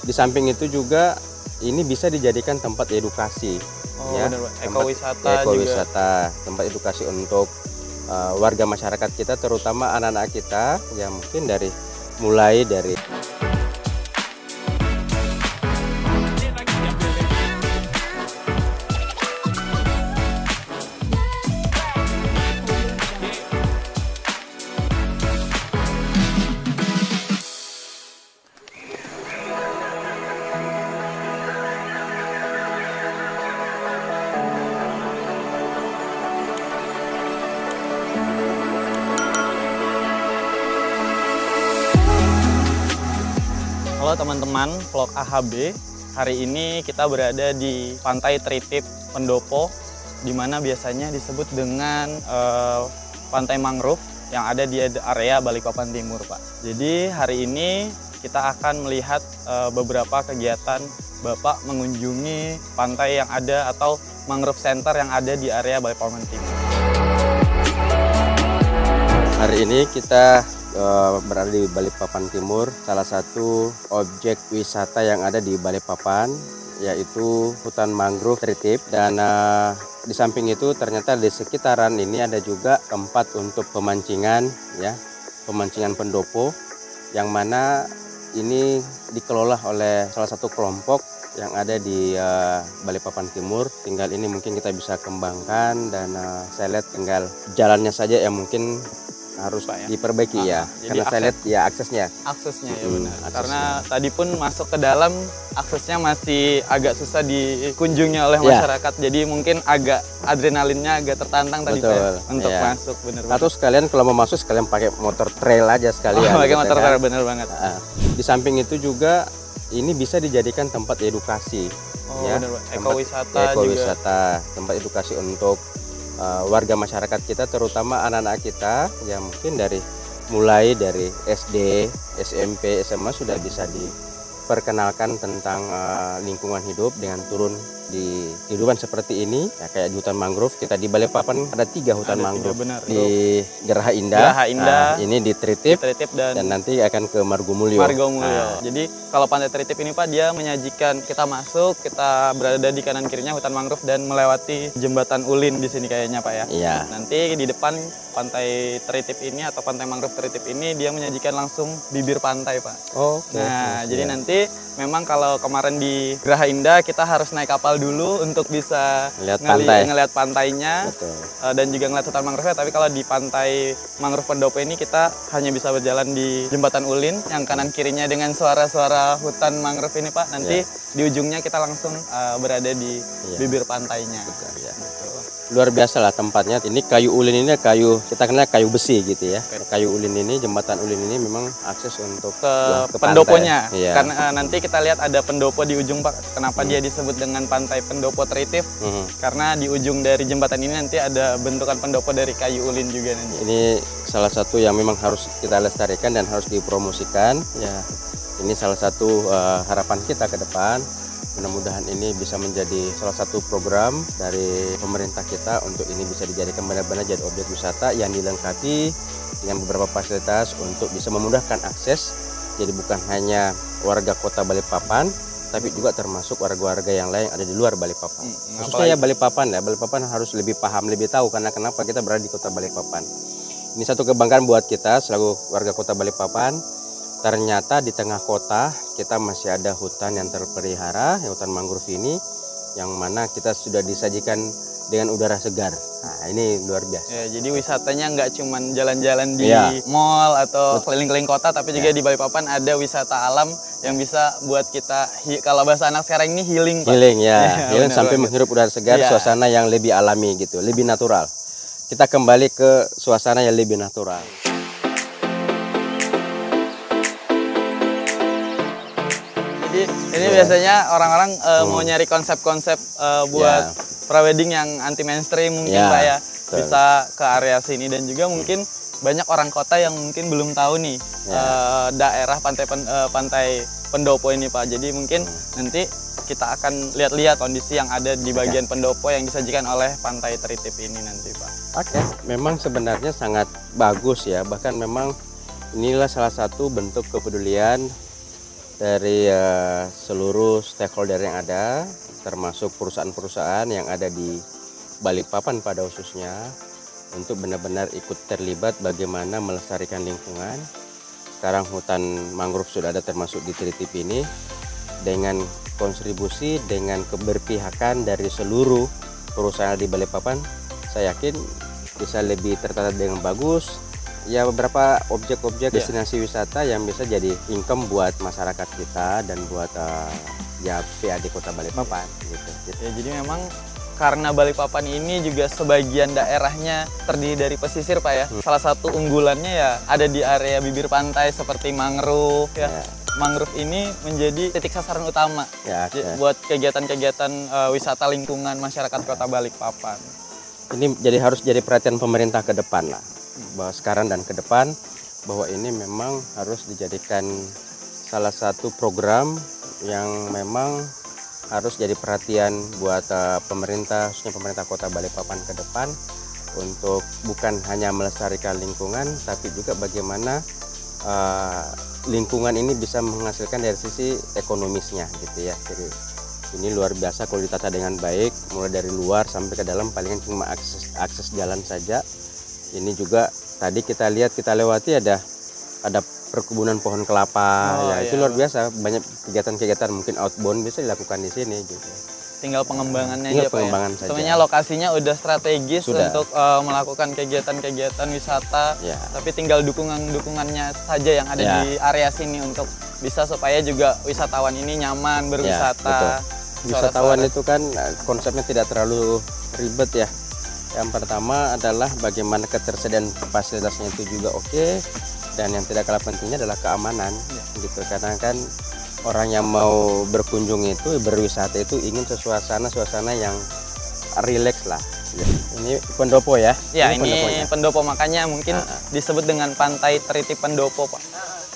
Di samping itu juga ini bisa dijadikan tempat edukasi. Oh, Ya, bener, tempat ekowisata, tempat edukasi untuk warga masyarakat kita, terutama anak-anak kita yang mungkin mulai dari Halo teman-teman, vlog AHB. Hari ini kita berada di Pantai Tritip Pendopo, di mana biasanya disebut dengan Pantai Mangrove yang ada di area Balikpapan Timur, Pak. Jadi hari ini kita akan melihat beberapa kegiatan Bapak mengunjungi pantai yang ada atau mangrove center yang ada di area Balikpapan Timur. hari ini kita berada di Balikpapan Timur, salah satu objek wisata yang ada di Balikpapan yaitu hutan mangrove Tritip, dan di samping itu ternyata di sekitaran ini ada juga tempat untuk pemancingan, ya, pemancingan pendopo, yang mana ini dikelola oleh salah satu kelompok yang ada di Balikpapan Timur. Tinggal ini mungkin kita bisa kembangkan, dan saya lihat tinggal jalannya saja yang mungkin harus Pak, ya? diperbaiki, ya, karena saya lihat ya aksesnya Ya benar. Karena tadi pun masuk ke dalam, aksesnya masih agak susah dikunjungi oleh masyarakat, jadi mungkin agak adrenalinnya agak tertantang tadi, Pak, untuk masuk. Bener. Atau sekalian kalau mau masuk sekalian pakai motor trail aja sekalian. Pakai motor trail, bener banget. Di samping itu juga ini bisa dijadikan tempat edukasi. Ya, bener, ekowisata, tempat edukasi untuk warga masyarakat kita, terutama anak-anak kita yang mungkin mulai dari SD, SMP, SMA sudah bisa diperkenalkan tentang lingkungan hidup dengan turun di kehidupan seperti ini, ya, kayak di hutan mangrove. Kita di Balikpapan ada 3 hutan mangrove, di Geraha Indah, ini di Tritip, dan nanti akan ke Margomulyo. Jadi kalau Pantai Tritip ini, Pak, dia menyajikan kita masuk, kita berada di kanan kirinya hutan mangrove dan melewati jembatan Ulin di sini kayaknya, Pak, ya. Iya. Nanti di depan Pantai Tritip ini atau Pantai Mangrove Tritip ini dia menyajikan langsung bibir pantai, Pak. Nah, jadi nanti memang kalau kemarin di Geraha Indah kita harus naik kapal dulu untuk bisa ngelihat pantainya. Dan juga ngelihat hutan mangrove. Tapi kalau di Pantai Mangrove Pendopo ini kita hanya bisa berjalan di jembatan Ulin yang kanan kirinya dengan suara-suara hutan mangrove ini, Pak. Nanti di ujungnya kita langsung berada di bibir pantainya. Luar biasa lah tempatnya. Ini kayu ulin ini kita kenal kayu besi gitu, ya. Kayu ulin ini, jembatan ulin ini memang akses untuk ke pendoponya. Pantai. Karena nanti kita lihat ada pendopo di ujung, Pak. Kenapa dia disebut dengan Pantai Pendopo Tritip? Karena di ujung dari jembatan ini nanti ada bentukan pendopo dari kayu ulin juga nanti. Ini salah satu yang memang harus kita lestarikan dan harus dipromosikan, ya. Ini salah satu harapan kita ke depan. Mudah-mudahan ini bisa menjadi salah satu program dari pemerintah kita untuk ini bisa dijadikan benar-benar jadi objek wisata yang dilengkapi dengan beberapa fasilitas untuk bisa memudahkan akses. Jadi bukan hanya warga kota Balikpapan, tapi juga termasuk warga-warga yang lain yang ada di luar Balikpapan. Khususnya ya Balikpapan, Balikpapan harus lebih paham, lebih tahu karena kenapa kita berada di kota Balikpapan. Ini satu kebanggaan buat kita selaku warga kota Balikpapan. Ternyata di tengah kota kita masih ada hutan yang terpelihara, hutan mangrove ini, yang mana kita sudah disajikan dengan udara segar. Nah, ini luar biasa. Ya, jadi wisatanya nggak cuma jalan-jalan di mall atau keliling-keliling kota, tapi juga di Balikpapan ada wisata alam yang bisa buat kita, kalau bahasa anak sekarang ini healing, Pak. Healing sampai menghirup udara segar, suasana yang lebih alami gitu, lebih natural. Kita kembali ke suasana yang lebih natural. Ini biasanya orang-orang mau nyari konsep-konsep buat prewedding yang anti mainstream mungkin, Pak, ya. Bisa ke area sini, dan juga mungkin banyak orang kota yang mungkin belum tahu nih daerah pantai Pendopo ini, Pak. Jadi mungkin nanti kita akan lihat-lihat kondisi yang ada di bagian pendopo yang disajikan oleh Pantai Tritip ini nanti, Pak. Memang sebenarnya sangat bagus, ya. Bahkan memang inilah salah satu bentuk kepedulian dari seluruh stakeholder yang ada, termasuk perusahaan-perusahaan yang ada di Balikpapan pada khususnya, untuk benar-benar ikut terlibat bagaimana melestarikan lingkungan. Sekarang hutan mangrove sudah ada termasuk di Tritip ini, dengan kontribusi, dengan keberpihakan dari seluruh perusahaan di Balikpapan, saya yakin bisa lebih tertata dengan bagus. Ya, beberapa objek-objek destinasi wisata yang bisa jadi income buat masyarakat kita dan buat ya PAD Kota Balikpapan gitu. Ya, jadi memang karena Balikpapan ini juga sebagian daerahnya terdiri dari pesisir, Pak ya. Salah satu unggulannya ya ada di area bibir pantai seperti mangrove ya. Mangrove ini menjadi titik sasaran utama buat kegiatan-kegiatan wisata lingkungan masyarakat Kota Balikpapan. Ini harus jadi perhatian pemerintah ke depan lah, bahwa sekarang dan ke depan bahwa ini memang harus dijadikan salah satu program yang memang harus jadi perhatian buat pemerintah, khususnya pemerintah Kota Balikpapan ke depan, untuk bukan hanya melestarikan lingkungan, tapi juga bagaimana lingkungan ini bisa menghasilkan dari sisi ekonomisnya gitu ya. Jadi ini luar biasa kalau ditata dengan baik, mulai dari luar sampai ke dalam, palingan cuma akses jalan saja. Ini juga tadi kita lihat, kita lewati ada perkebunan pohon kelapa, itu luar biasa. Banyak kegiatan-kegiatan mungkin outbound bisa dilakukan di sini gitu. Tinggal pengembangannya aja, Pak ya. Sebenarnya lokasinya udah strategis untuk melakukan kegiatan-kegiatan wisata, tapi tinggal dukungannya saja yang ada di area sini untuk bisa supaya juga wisatawan ini nyaman berwisata. Wisatawan itu kan konsepnya tidak terlalu ribet ya. Yang pertama adalah bagaimana ketersediaan fasilitasnya itu juga oke. Dan yang tidak kalah pentingnya adalah keamanan gitu, karena kan orang yang mau berkunjung itu, berwisata itu ingin suasana yang rileks lah. Ini pendopo ya? Ya, ini pendopo, makanya mungkin disebut dengan Pantai Tritip Pendopo, Pak.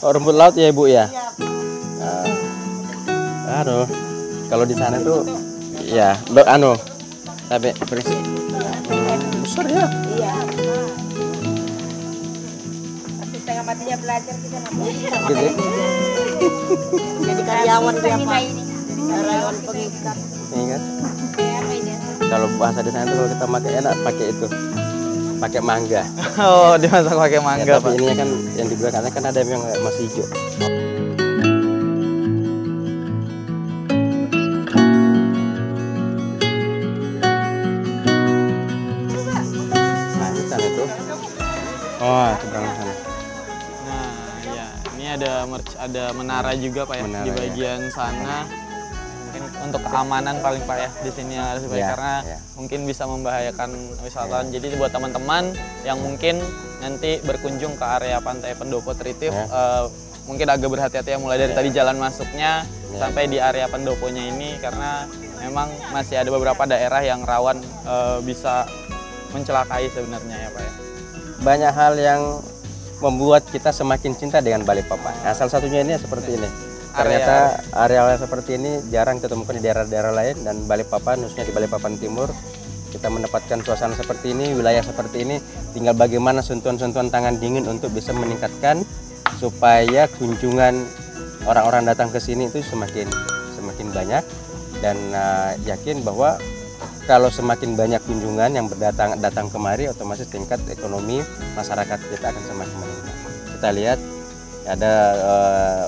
Oh, rumput laut ya, Ibu ya? Aduh, kalau di sana tuh ya tapi berisik. Besar ya? Iya. Setengah matinya belajar kita gitu. Jadi karyawan dia, Pak. Karyawan pengikat. Ingat? Kalau bahasa di sana tuh kalau kita pakai enak pakai itu. Pakai mangga. Oh, dimasak pakai mangga, Pak. Pak. Ini kan yang di belakangnya kan ada yang masih hijau. Nah, di sana itu. Oh, seberang sana. Ada menara juga, Pak ya, di bagian sana. Mungkin untuk keamanan paling, Pak ya, di sini harus karena mungkin bisa membahayakan wisatawan. Jadi buat teman-teman yang mungkin nanti berkunjung ke area Pantai Pendopo Tritip, mungkin agak berhati-hati ya, mulai dari tadi jalan masuknya sampai di area pendoponya ini, karena memang masih ada beberapa daerah yang rawan bisa mencelakai sebenarnya ya, Pak ya. Banyak hal yang membuat kita semakin cinta dengan Balikpapan. Nah, salah satunya ini seperti ini. Ternyata area seperti ini jarang ditemukan di daerah-daerah lain, dan Balikpapan, khususnya di Balikpapan Timur, kita mendapatkan suasana seperti ini, wilayah seperti ini. Tinggal bagaimana sentuhan-sentuhan tangan dingin untuk bisa meningkatkan supaya kunjungan orang-orang datang ke sini itu semakin banyak, dan yakin bahwa kalau semakin banyak kunjungan yang datang kemari, otomatis tingkat ekonomi masyarakat kita akan semakin meningkat. Kita lihat ada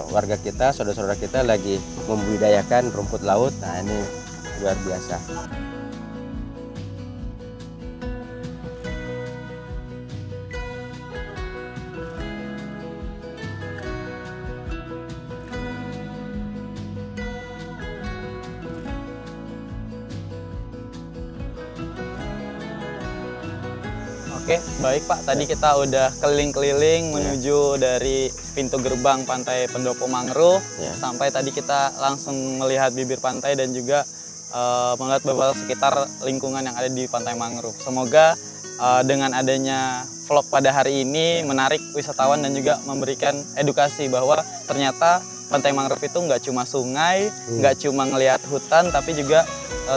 warga kita, saudara-saudara kita lagi membudidayakan rumput laut. Nah, ini luar biasa. Oke, baik Pak. Tadi kita udah keliling-keliling menuju dari pintu gerbang Pantai Pendopo Mangrove sampai tadi kita langsung melihat bibir pantai dan juga melihat beberapa sekitar lingkungan yang ada di Pantai Mangrove. Semoga dengan adanya vlog pada hari ini menarik wisatawan dan juga memberikan edukasi bahwa ternyata Pantai Mangrove itu nggak cuma sungai, nggak cuma ngelihat hutan, tapi juga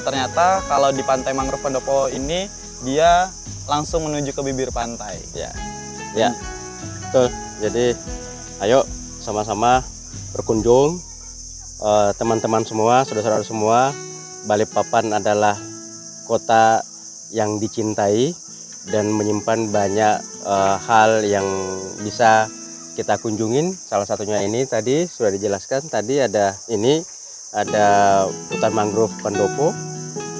ternyata kalau di Pantai Mangrove Pendopo ini dia langsung menuju ke bibir pantai. Ya, betul. Jadi ayo sama-sama berkunjung teman-teman semua, saudara-saudara semua, Balikpapan adalah kota yang dicintai dan menyimpan banyak hal yang bisa kita kunjungin. Salah satunya ini tadi sudah dijelaskan, tadi ada hutan mangrove Pendopo,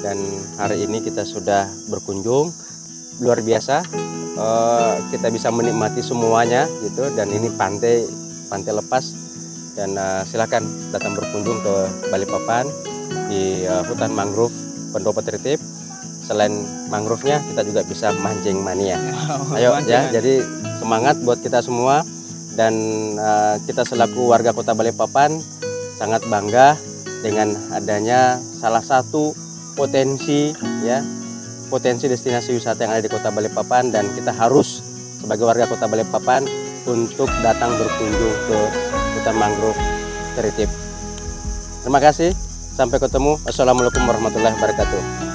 dan hari ini kita sudah berkunjung. Luar biasa, kita bisa menikmati semuanya gitu, dan ini pantai lepas, dan silakan datang berkunjung ke Balikpapan di hutan mangrove Pendopo Tritip. Selain mangrove-nya, kita juga bisa mancing mania. Ayo ya, jadi semangat buat kita semua, dan kita selaku warga Kota Balikpapan sangat bangga dengan adanya salah satu potensi destinasi wisata yang ada di Kota Balikpapan, dan kita harus sebagai warga Kota Balikpapan untuk datang berkunjung ke hutan mangrove Tritip. Terima kasih, sampai ketemu. Assalamualaikum warahmatullahi wabarakatuh.